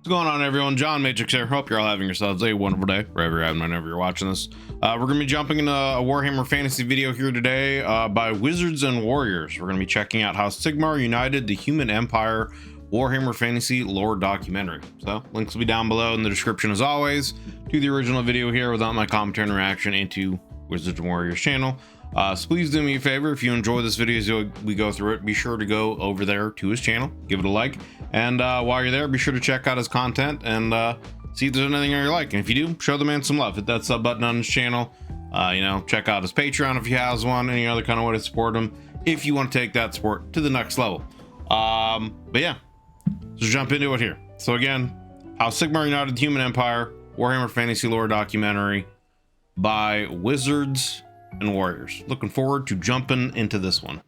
What's going on, everyone? John Matrix here. Hope you're all having yourselves a wonderful day, wherever you're at, whenever you're watching this. We're going to be jumping into a Warhammer Fantasy video here today by Wizards and Warriors. We're going to be checking out how Sigmar united the human empire Warhammer Fantasy lore documentary. So, links will be down below in the description as always to the original video here without my commentary and reaction into Wizards and Warriors channel. So please do me a favor, if you enjoy this video as we go through it, be sure to go over there to his channel, give it a like, and while you're there, be sure to check out his content and see if there's anything you like. And if you do, show the man some love. Hit that sub button on his channel. Check out his Patreon if he has one, any other kind of way to support him if you want to take that support to the next level. But yeah, let's jump into it here. So again, how Sigmar united the human empire, Warhammer Fantasy lore documentary by Wizards and Warriors. Looking forward to jumping into this one.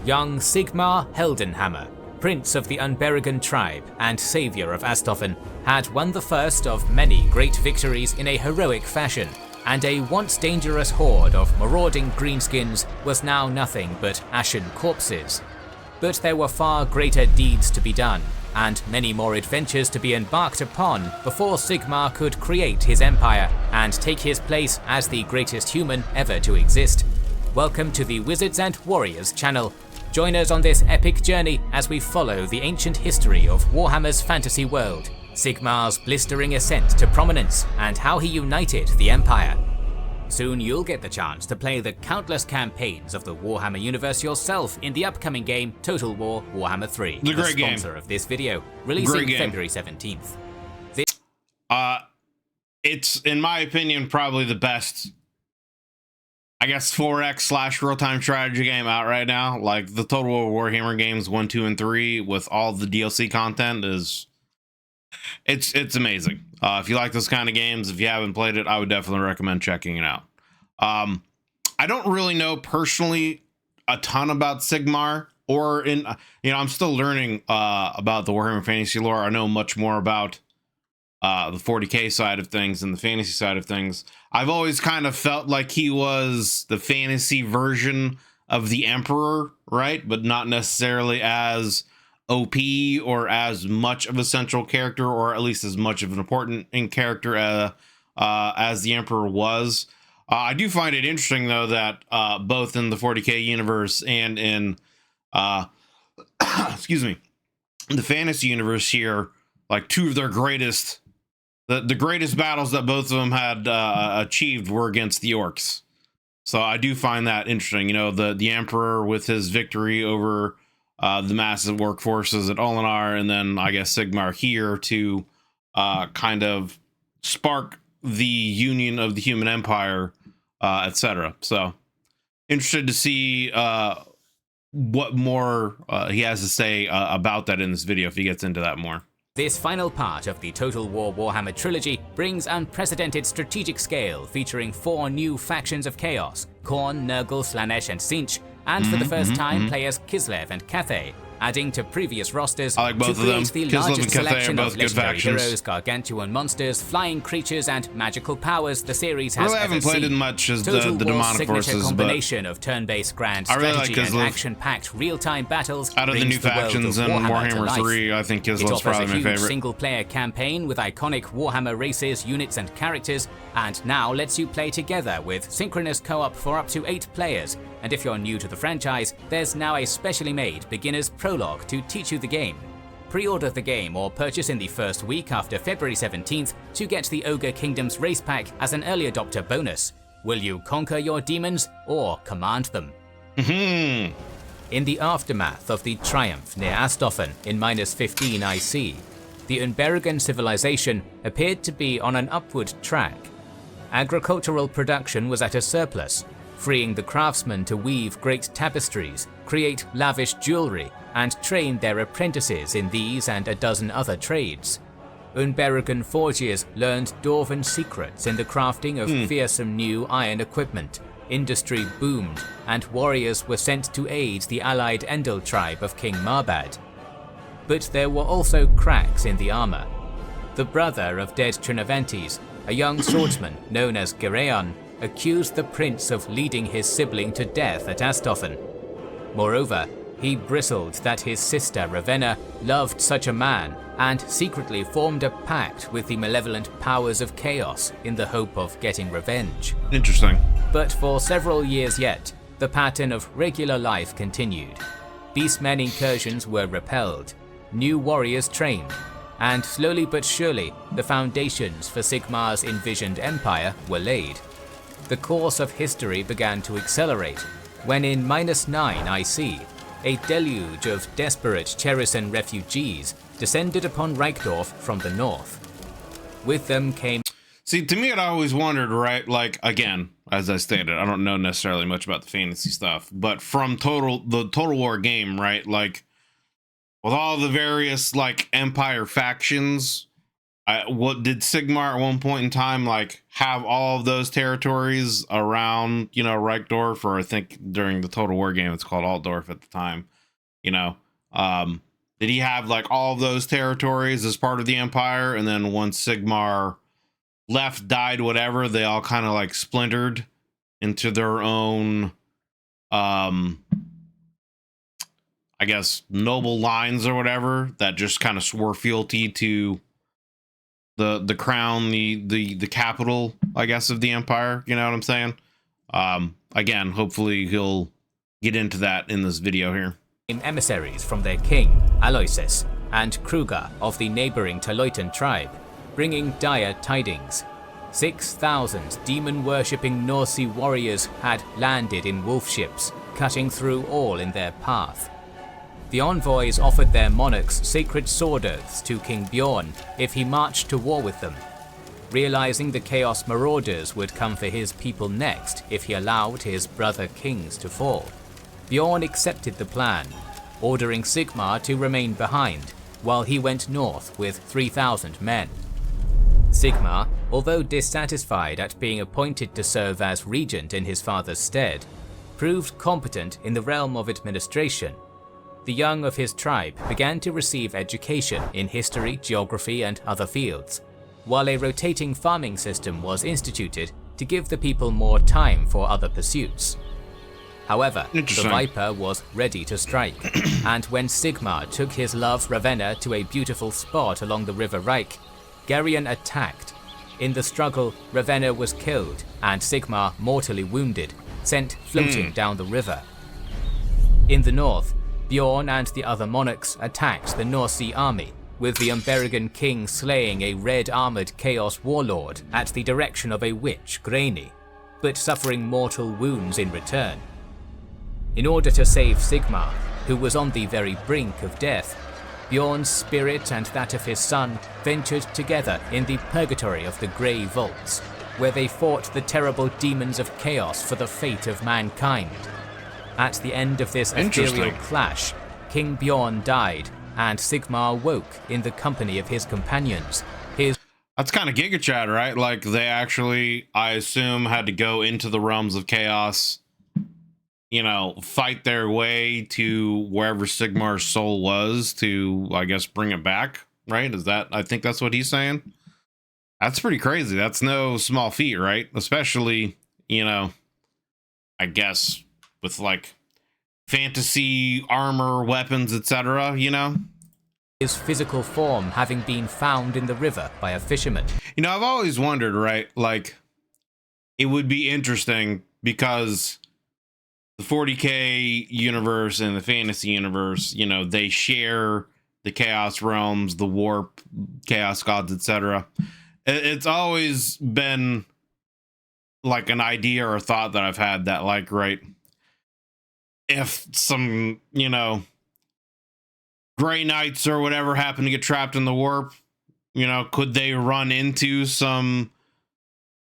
Young Sigmar Heldenhammer, prince of the Unberigan tribe and savior of Astolfin, had won the first of many great victories in a heroic fashion, and a once dangerous horde of marauding greenskins was now nothing but ashen corpses. But there were far greater deeds to be done, and many more adventures to be embarked upon before Sigmar could create his empire and take his place as the greatest human ever to exist. Welcome to the Wizards and Warriors channel. Join us on this epic journey as we follow the ancient history of Warhammer's fantasy world, Sigmar's blistering ascent to prominence, and how he united the empire. Soon you'll get the chance to play the countless campaigns of the Warhammer universe yourself in the upcoming game Total War Warhammer 3, the great sponsor of this video, releasing February 17th. It's, in my opinion, probably the best, I guess, 4X / real-time strategy game out right now. Like, the Total War Warhammer games 1, 2, and 3 with all the DLC content is... It's amazing. If you like those kind of games, if you haven't played it, I would definitely recommend checking it out. I don't really know personally a ton about Sigmar, or I'm still learning about the Warhammer Fantasy lore. I know much more about the 40k side of things and the fantasy side of things. I've always kind of felt like he was the fantasy version of the Emperor, right? But not necessarily as OP or as much of a central character, or at least as much of an important character as the Emperor was. I do find it interesting, though, that both in the 40k universe and in excuse me, the fantasy universe here, like, two of their greatest the greatest battles that both of them had achieved were against the orcs. So I do find that interesting. You know, the Emperor with his victory over the massive workforces at Olinar, and then I guess Sigmar here to kind of spark the union of the human empire, etc. So interested to see what more he has to say about that in this video, if he gets into that more. This final part of the Total War Warhammer trilogy brings unprecedented strategic scale, featuring 4 new factions of chaos: Khorne, Nurgle, Slaanesh, and Tzeentch, and for the first time, players Kislev and Cathay, adding to previous rosters I like both to of them. create the Kislev largest and Cathay are selection both of good legendary factions. heroes, gargantuan monsters, flying creatures, and magical powers the series has really ever haven't played seen. as much as Total the War's demonic signature forces, combination of turn-based grand I really strategy like and Kislev. action-packed real-time battles out of the brings new the world factions of in Warhammer to Warhammer life. 3, I think It Kislev's offers probably a my huge favorite. single-player campaign with iconic Warhammer races, units, and characters, and now lets you play together with synchronous co-op for up to 8 players. And if you're new to the franchise, there's now a specially made beginner's prologue to teach you the game. Pre-order the game or purchase in the first week after February 17th to get the Ogre Kingdoms race pack as an early adopter bonus. Will you conquer your demons or command them? In the aftermath of the triumph near Astolfin in -15 IC, the Unberigan civilization appeared to be on an upward track. Agricultural production was at a surplus, freeing the craftsmen to weave great tapestries, create lavish jewelry, and train their apprentices in these and a dozen other trades. Unberigan forges learned dwarven secrets in the crafting of fearsome new iron equipment. Industry boomed, and warriors were sent to aid the allied Endel tribe of King Marbad. But there were also cracks in the armor. The brother of dead Trinovantes, a young swordsman known as Gereon, accused the prince of leading his sibling to death at Astothen. Moreover, he bristled that his sister Ravenna loved such a man and secretly formed a pact with the malevolent powers of chaos in the hope of getting revenge. Interesting. But for several years yet, the pattern of regular life continued. Beastmen incursions were repelled, new warriors trained, and slowly but surely the foundations for Sigmar's envisioned empire were laid. The course of history began to accelerate when in -9 IC, a deluge of desperate Cherison refugees descended upon Reichdorf from the north. With them came... See, to me, I always wondered, right? Like, again, as I stated, I don't know necessarily much about the fantasy stuff, but from the Total War game, right? Like, with all the various, like, Empire factions, what did Sigmar at one point in time, like, have all of those territories around, you know, Reichdorf, or I think during the Total War game, it's called Altdorf at the time, you know, did he have, like, all of those territories as part of the Empire? And then once Sigmar left, died, whatever, they all kind of, like, splintered into their own, I guess, noble lines or whatever that just kind of swore fealty to the crown, the capital, I guess, of the Empire. You know what I'm saying? Again, hopefully he'll get into that in this video here. Emissaries from their king, Aloysius, and Kruger of the neighboring Taloitan tribe, bringing dire tidings. 6,000 demon-worshipping North Sea warriors had landed in wolf ships, cutting through all in their path. The envoys offered their monarchs sacred sword oaths to King Bjorn if he marched to war with them, realizing the Chaos Marauders would come for his people next if he allowed his brother kings to fall. Bjorn accepted the plan, ordering Sigmar to remain behind, while he went north with 3,000 men. Sigmar, although dissatisfied at being appointed to serve as regent in his father's stead, proved competent in the realm of administration. The young of his tribe began to receive education in history, geography, and other fields, while a rotating farming system was instituted to give the people more time for other pursuits. However, the Viper was ready to strike, and when Sigmar took his love Ravenna to a beautiful spot along the River Reich, Geryon attacked. In the struggle, Ravenna was killed, and Sigmar mortally wounded, sent floating down the river. In the north, Bjorn and the other monarchs attacked the North Sea army, with the Umberrigan king slaying a red-armoured chaos warlord at the direction of a witch, Graini, but suffering mortal wounds in return. In order to save Sigmar, who was on the very brink of death, Bjorn's spirit and that of his son ventured together in the purgatory of the Grey Vaults, where they fought the terrible demons of chaos for the fate of mankind. At the end of this ethereal clash, King Bjorn died, and Sigmar woke in the company of his companions. That's kind of Giga Chad, right? Like, they actually, I assume, had to go into the realms of chaos, you know, fight their way to wherever Sigmar's soul was to, I guess, bring it back, right? Is that, I think that's what he's saying? That's pretty crazy. That's no small feat, right? Especially, you know, I guess, with, like, fantasy armor, weapons, etc., you know? His physical form having been found in the river by a fisherman. You know, I've always wondered, right? Like, it would be interesting because the 40K universe and the fantasy universe, you know, they share the chaos realms, the warp, chaos gods, etc. It's always been like an idea or a thought that I've had that, like, right, if some, you know, Grey Knights or whatever happen to get trapped in the warp, you know, could they run into some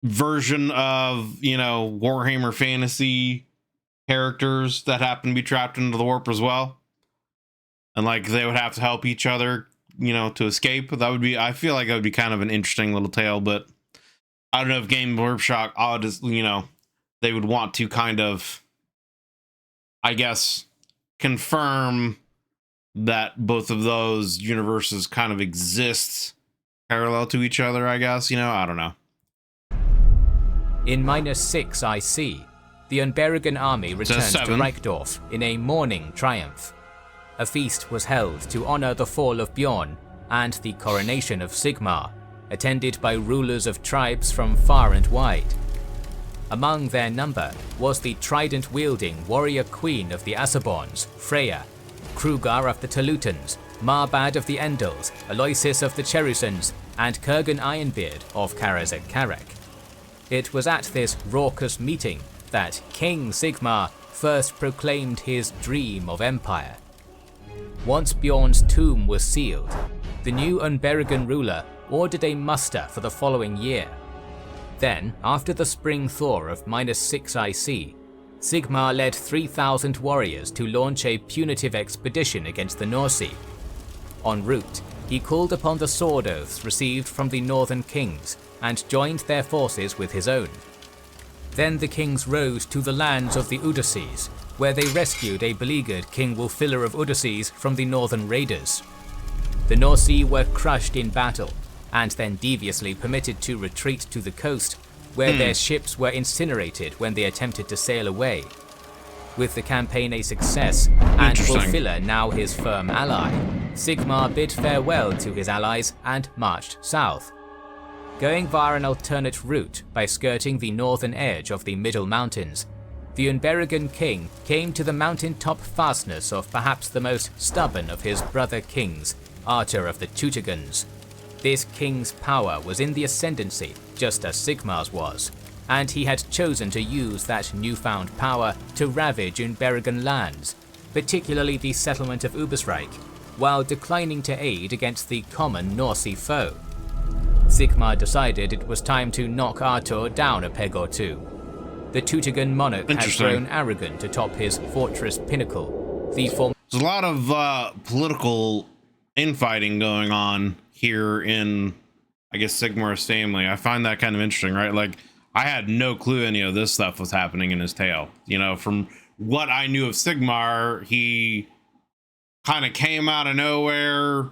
version of, you know, Warhammer fantasy characters that happen to be trapped into the warp as well? And, like, they would have to help each other, you know, to escape. That would be, I feel like that would be kind of an interesting little tale, but I don't know if Game Workshop, you know, they would want to kind of, I guess, confirm that both of those universes kind of exist parallel to each other, I guess, you know, I don't know. In -6 IC, the Unberigan army returned to Reichdorf in a mourning triumph. A feast was held to honor the fall of Bjorn and the coronation of Sigmar, attended by rulers of tribes from far and wide. Among their number was the trident-wielding warrior queen of the Asaborns, Freya, Krugar of the Telutans, Marbad of the Endels, Aloysis of the Cherusans, and Kurgan Ironbeard of Karazek Karek. It was at this raucous meeting that King Sigmar first proclaimed his dream of empire. Once Bjorn's tomb was sealed, the new Unberigan ruler ordered a muster for the following year. Then, after the spring thaw of -6 IC, Sigmar led 3,000 warriors to launch a punitive expedition against the Norsi. En route, he called upon the sword oaths received from the northern kings and joined their forces with his own. Then the kings rode to the lands of the Udasis, where they rescued a beleaguered King Wulfiller of Udasis from the northern raiders. The Norsi were crushed in battle, and then deviously permitted to retreat to the coast, where their ships were incinerated when they attempted to sail away. With the campaign a success, and Wulfiller now his firm ally, Sigmar bid farewell to his allies and marched south. Going via an alternate route by skirting the northern edge of the Middle Mountains, the Unberigan king came to the mountaintop fastness of perhaps the most stubborn of his brother kings, Artur of the Teutogons. This king's power was in the ascendancy, just as Sigmar's was, and he had chosen to use that newfound power to ravage Unberigan lands, particularly the settlement of Ubersreich, while declining to aid against the common Norsi foe. Sigmar decided it was time to knock Artur down a peg or two. The Teutogan monarch had grown arrogant atop his fortress pinnacle. There's a lot of political infighting going on here in, I guess, Sigmar's family. I find that kind of interesting, right? Like, I had no clue any of this stuff was happening in his tale. You know, from what I knew of Sigmar, he kind of came out of nowhere,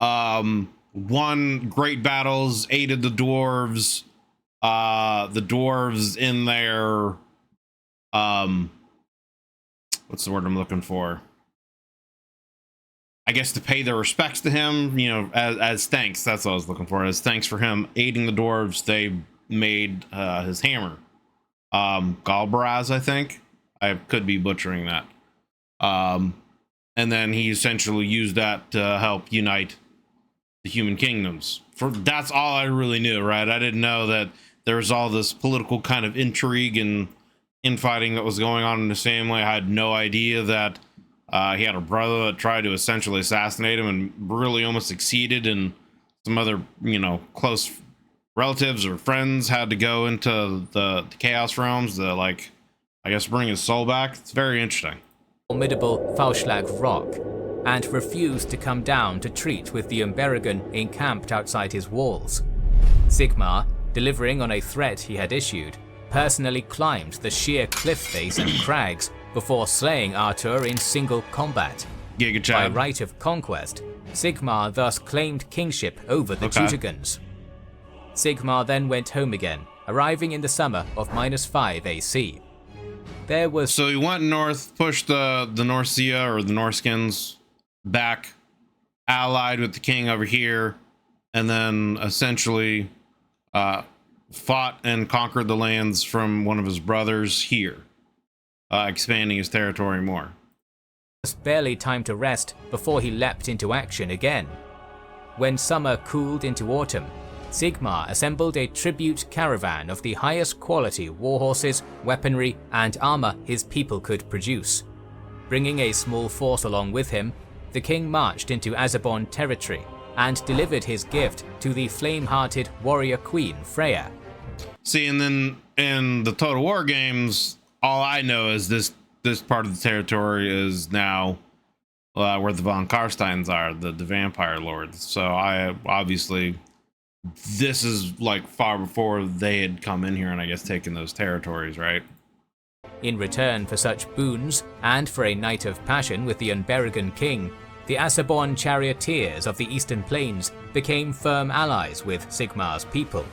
won great battles, aided the dwarves in their, what's the word I'm looking for? I guess to pay their respects to him, you know, as thanks. That's what I was looking for. As thanks for him aiding the dwarves, they made his hammer. Galbaraz, I think. I could be butchering that. And then he essentially used that to help unite the human kingdoms. That's all I really knew, right? I didn't know that there was all this political kind of intrigue and infighting that was going on in his family. I had no idea that he had a brother that tried to essentially assassinate him and really almost succeeded, and some other, you know, close relatives or friends had to go into the Chaos Realms to, like, I guess, bring his soul back. It's very interesting. Formidable Faustlag rock, and refused to come down to treat with the Unberigan encamped outside his walls. Sigmar, delivering on a threat he had issued, personally climbed the sheer cliff face and crags before slaying Artur in single combat. By right of conquest, Sigmar thus claimed kingship over the Teutogons. Sigmar then went home again, arriving in the summer of -5 AC. There was... So he went north, pushed the Norcia, or the Norskins, back, allied with the king over here, and then essentially fought and conquered the lands from one of his brothers here, expanding his territory more. There was barely time to rest before he leapt into action again. When summer cooled into autumn, Sigmar assembled a tribute caravan of the highest quality warhorses, weaponry, and armor his people could produce. Bringing a small force along with him, the king marched into Azaborn territory and delivered his gift to the flame-hearted warrior queen Freya. See, and then in the Total War games, all I know is this part of the territory is now where the von Karsteins are, the vampire lords. So I obviously, this is like far before they had come in here and I guess taken those territories, right? In return for such boons, and for a night of passion with the Unberigan king, the Asaborn charioteers of the Eastern Plains became firm allies with Sigmar's people.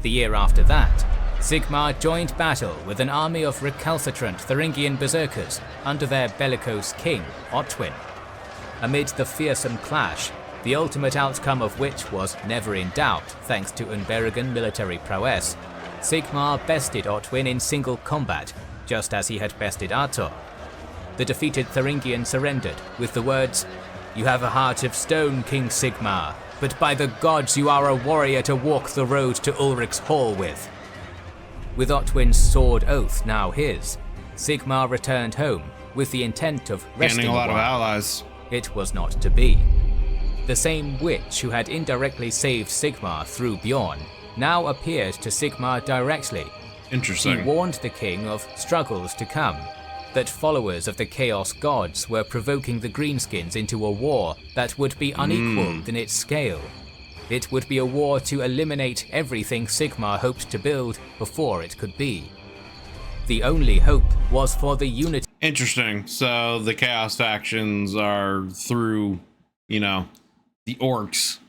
The year after that, Sigmar joined battle with an army of recalcitrant Thuringian berserkers under their bellicose king, Otwin. Amid the fearsome clash, the ultimate outcome of which was never in doubt thanks to Unberigan military prowess, Sigmar bested Otwin in single combat, just as he had bested Arthur. The defeated Thuringian surrendered with the words, "You have a heart of stone, King Sigmar, but by the gods you are a warrior to walk the road to Ulrich's hall with." With Otwin's sword oath now his, Sigmar returned home with the intent of resting gaining a lot of while. allies. It was not to be. The same witch who had indirectly saved Sigmar through Bjorn now appeared to Sigmar directly. Interesting. She warned the king of struggles to come, that followers of the Chaos Gods were provoking the Greenskins into a war that would be unequaled in its scale. It would be a war to eliminate everything Sigmar hoped to build before it could be. The only hope was for the unity. Interesting. So the Chaos factions are through, you know, the orcs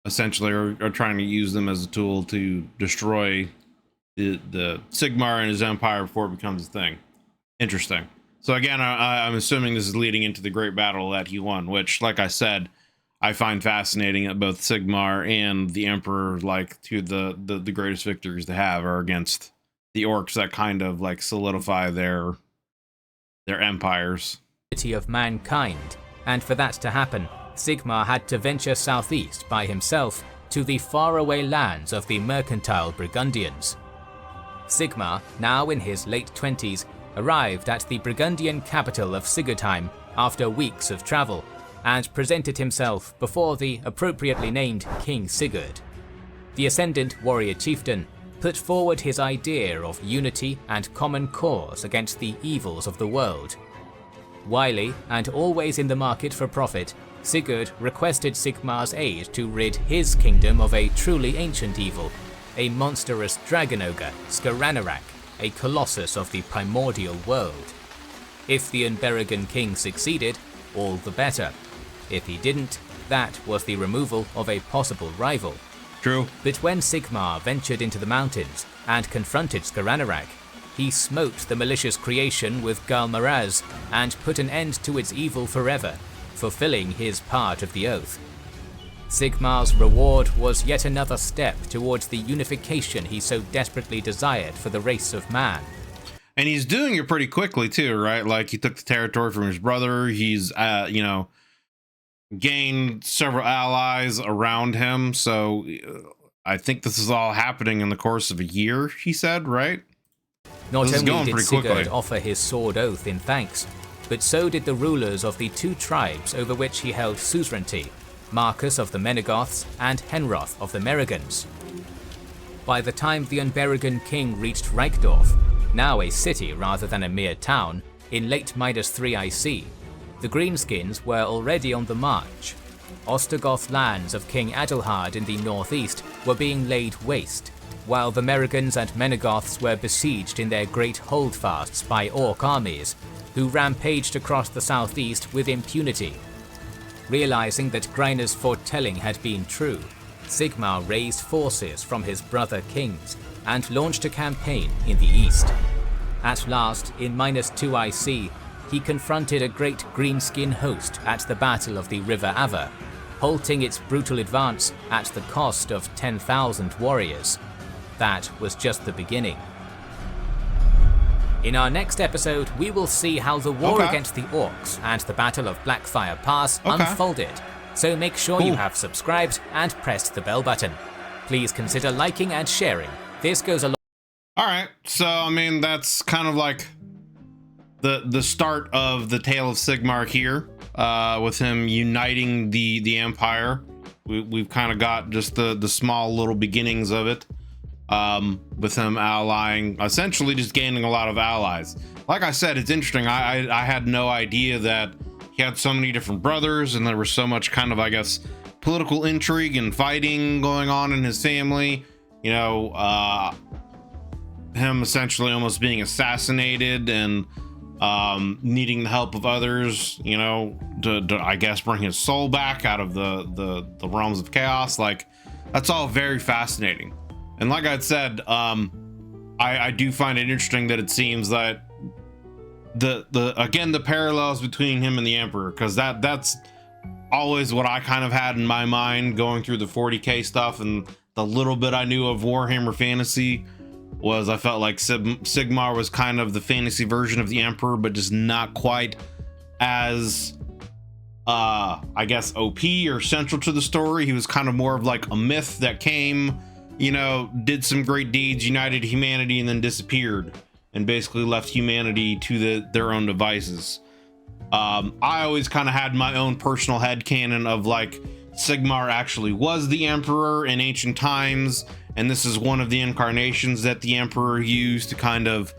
essentially are trying to use them as a tool to destroy the Sigmar and his empire before it becomes a thing. Interesting. So again, I'm assuming this is leading into the great battle that he won, which, like I said, I find fascinating that both Sigmar and the Emperor, like, two of the greatest victories they have are against the orcs that kind of like solidify their empires. Of mankind, and for that to happen, Sigmar had to venture southeast by himself to the faraway lands of the mercantile Burgundians. Sigmar, now in his late 20s, arrived at the Burgundian capital of Sigurdheim after weeks of travel, and presented himself before the appropriately named King Sigurd. The ascendant warrior chieftain put forward his idea of unity and common cause against the evils of the world. Wily and always in the market for profit, Sigurd requested Sigmar's aid to rid his kingdom of a truly ancient evil, a monstrous dragon ogre, Skaranarak, a colossus of the primordial world. If the Unberigan king succeeded, all the better. If he didn't, that was the removal of a possible rival. True. But when Sigmar ventured into the mountains and confronted Skaranarak, he smote the malicious creation with Galmaraz and put an end to its evil forever, fulfilling his part of the oath. Sigmar's reward was yet another step towards the unification he so desperately desired for the race of man. And he's doing it pretty quickly too, right? Like, he took the territory from his brother. He's, gained several allies around him. So I think this is all happening in the course of a year, he said, right? Not only did Sigurd offer his sword oath in thanks, but so did the rulers of the two tribes over which he held suzerainty, Marcus of the Menegoths and Henroth of the Merigans. By the time the Unberigan king reached Reichdorf, now a city rather than a mere town, in late -3 IC, the Greenskins were already on the march. Ostrogoth lands of King Adelhard in the northeast were being laid waste, while the Merigans and Menegoths were besieged in their great holdfasts by orc armies, who rampaged across the southeast with impunity. Realizing that Greiner's foretelling had been true, Sigmar raised forces from his brother kings and launched a campaign in the east. At last, in -2 IC, he confronted a great greenskin host at the Battle of the River Ava, halting its brutal advance at the cost of 10,000 warriors. That was just the beginning. In our next episode, we will see how the war against the orcs and the Battle of Blackfire Pass unfolded, so make sure you have subscribed and pressed the bell button. Please consider liking and sharing. This goes a long. Alright, so I mean, that's kind of like the start of the tale of Sigmar here, with him uniting the empire. We've kind of got just the small little beginnings of it, with him allying, essentially just gaining a lot of allies. Like I said, it's interesting. I had no idea that he had so many different brothers, and there was so much kind of, I guess, political intrigue and fighting going on in his family. You know, him essentially almost being assassinated and needing the help of others, you know, to I guess bring his soul back out of the realms of chaos. Like, that's all very fascinating. And like I said, I do find it interesting that it seems that the parallels between him and the Emperor, because that's always what I kind of had in my mind going through the 40k stuff, and the little bit I knew of Warhammer Fantasy was I felt like Sigmar was kind of the fantasy version of the Emperor, but just not quite as I guess OP or central to the story. He was kind of more of like a myth that came, you know, did some great deeds, united humanity, and then disappeared and basically left humanity to their own devices. I always kind of had my own personal headcanon of like Sigmar actually was the Emperor in ancient times, and this is one of the incarnations that the Emperor used to kind of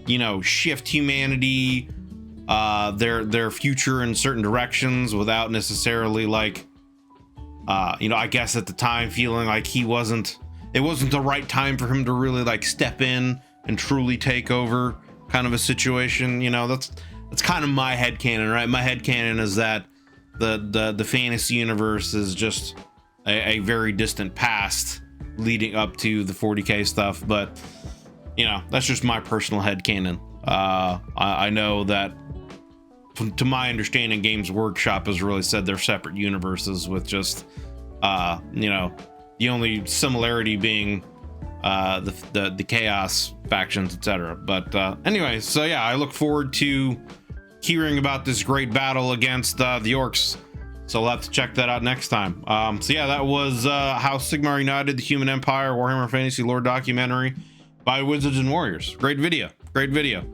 you know, shift humanity, their future in certain directions without necessarily like you know, I guess at the time feeling like it wasn't the right time for him to really like step in and truly take over kind of a situation. You know, that's kind of my headcanon, right? My headcanon is that the fantasy universe is just a very distant past leading up to the 40k stuff, but you know, that's just my personal headcanon. I know that to my understanding, Games Workshop has really said they're separate universes with just you know, the only similarity being the chaos factions, etc. But anyway, so yeah, I look forward to hearing about this great battle against the orcs, so we'll have to check that out next time. So yeah, that was how Sigmar United the Human Empire Warhammer Fantasy Lore documentary by Wizards and Warriors. Great video, great video.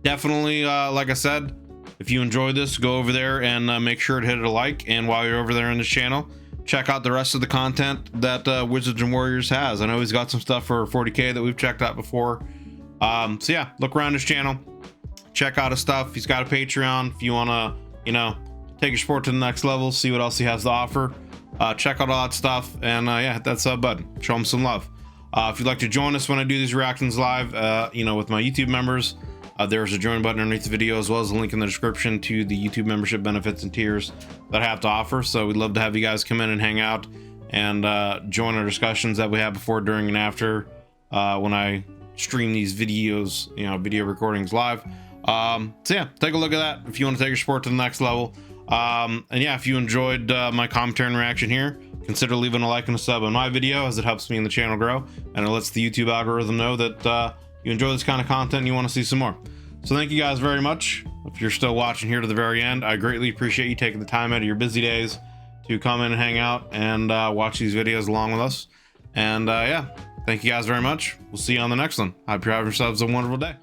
Definitely, like I said, if you enjoyed this, go over there and make sure to hit a like. And while you're over there on this channel, check out the rest of the content that Wizards and Warriors has. I know he's got some stuff for 40k that we've checked out before. So yeah, look around his channel, check out his stuff. He's got a Patreon if you want to, you know, take your sport to the next level, see what else he has to offer. Check out all that stuff, and yeah, hit that sub button, show him some love. If you'd like to join us when I do these reactions live, you know, with my YouTube members, there's a join button underneath the video, as well as a link in the description to the YouTube membership benefits and tiers that I have to offer. So we'd love to have you guys come in and hang out and join our discussions that we have before, during, and after when I stream these videos, you know, video recordings live. So yeah, take a look at that if you want to take your sport to the next level. And yeah, if you enjoyed my commentary and reaction here, consider leaving a like and a sub on my video, as it helps me and the channel grow, and it lets the YouTube algorithm know that you enjoy this kind of content and you want to see some more. So thank you guys very much. If you're still watching here to the very end, I greatly appreciate you taking the time out of your busy days to come in and hang out and watch these videos along with us. And yeah, thank you guys very much. We'll see you on the next one. I hope you have yourselves a wonderful day.